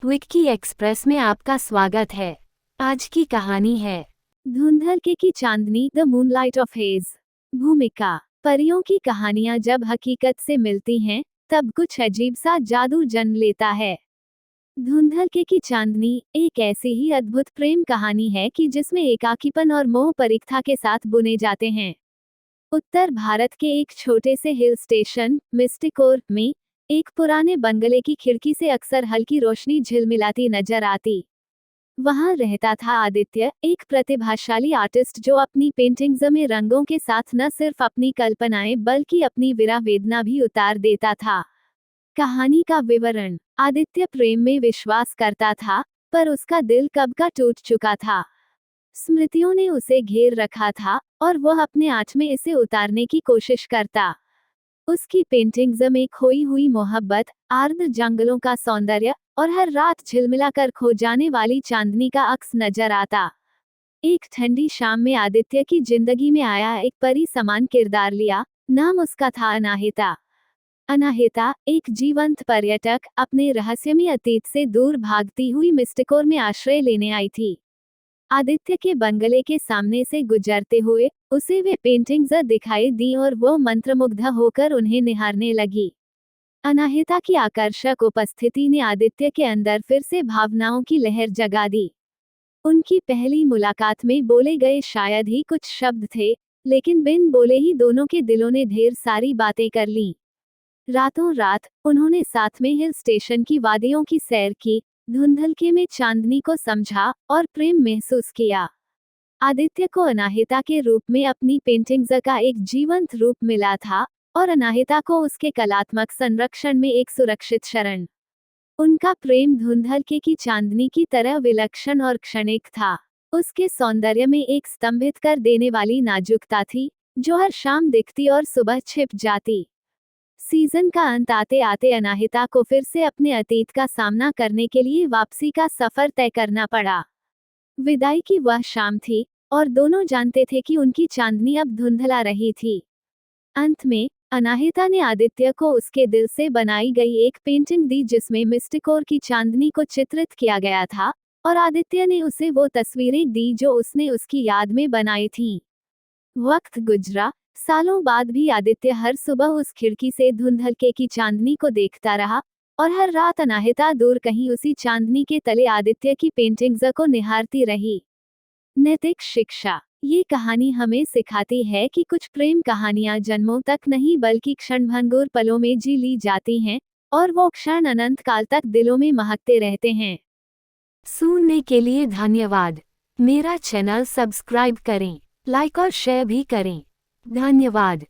Vicky express में आपका स्वागत है। आज की कहानी है धुंधलके की चांदनी, द मूनलाइट ऑफ हेज। भूमिका: परियों की कहानियां जब हकीकत से मिलती हैं, तब कुछ अजीब सा जादू जन्म लेता है। धुंधलके की चांदनी एक ऐसी ही अद्भुत प्रेम कहानी है कि जिसमें एकाकीपन और मोह परीक्षा के साथ बुने जाते हैं। उत्तर भारत के एक छोटे से हिल स्टेशन मिस्टिकोर में एक पुराने बंगले की खिड़की से अक्सर हल्की रोशनी झिलमिलाती नजर आती। वहां रहता था आदित्य, एक प्रतिभाशाली आर्टिस्ट जो अपनी पेंटिंग्स में रंगों के साथ न सिर्फ अपनी कल्पनाएं बल्कि अपनी विरह वेदना भी उतार देता था। कहानी का विवरण: आदित्य प्रेम में विश्वास करता था, पर उसका दिल कब का टूट चुका था। स्मृतियों ने उसे घेर रखा था और वह अपने आँच में इसे उतारने की कोशिश करता। उसकी पेंटिंग्स में खोई हुई मोहब्बत, आर्द्र जंगलों का सौंदर्य और हर रात झिलमिलाकर खो जाने वाली चांदनी का अक्स नजर आता। एक ठंडी शाम में आदित्य की जिंदगी में आया एक परी समान किरदार लिया। नाम उसका था अनाहिता। अनाहिता एक जीवंत पर्यटक, अपने रहस्यमय अतीत से दूर भागती हुई मिस्टिकोर में आश्रय लेने आई थी। आदित्य के बंगले के सामने से गुजरते हुए उसे वे पेंटिंग्स दिखाई दी और वो मंत्रमुग्ध होकर उन्हें निहारने लगी। अनाहिता की आकर्षक उपस्थिति ने आदित्य के अंदर फिर से भावनाओं की लहर जगा दी। उनकी पहली मुलाकात में बोले गए शायद ही कुछ शब्द थे, लेकिन बिन बोले ही दोनों के दिलों ने ढेर सारी बातें कर लीं। रातों रात उन्होंने साथ में हिल स्टेशन की वादियों की सैर की, धुंधलके में चांदनी को समझा और प्रेम महसूस किया। आदित्य को अनाहिता के रूप में अपनी पेंटिंग्स का एक जीवंत रूप मिला था और अनाहिता को उसके कलात्मक संरक्षण में एक सुरक्षित शरण। उनका प्रेम धुंधलके की चांदनी की तरह विलक्षण और क्षणिक था। उसके सौंदर्य में एक स्तंभित कर देने वाली नाजुकता थी, जो हर शाम दिखती और सुबह छिप जाती। सीजन का अंत आते आते अनाहिता को फिर से अपने अतीत का सामना करने के लिए वापसी का सफर तय करना पड़ा। विदाई की वह शाम थी और दोनों जानते थे कि उनकी चांदनी अब धुंधला रही थी। अंत में अनाहिता ने आदित्य को उसके दिल से बनाई गई एक पेंटिंग दी जिसमें मिस्टिकोर की चांदनी को चित्रित किया गया था, और आदित्य ने उसे वो तस्वीरें दी जो उसने उसकी याद में बनाई थीं। वक्त गुजरा, सालों बाद भी आदित्य हर सुबह उस खिड़की से धुंधलके की चांदनी को देखता रहा, और हर रात अनाहिता दूर कहीं उसी चांदनी के तले आदित्य की पेंटिंग्स को निहारती रही। नैतिक शिक्षा: ये कहानी हमें सिखाती है कि कुछ प्रेम कहानियां जन्मों तक नहीं बल्कि क्षणभंगुर पलों में जी ली जाती हैं, और वो क्षण अनंत काल तक दिलों में महकते रहते हैं। सुनने के लिए धन्यवाद। मेरा चैनल सब्सक्राइब करें, लाइक और शेयर भी करें। धन्यवाद।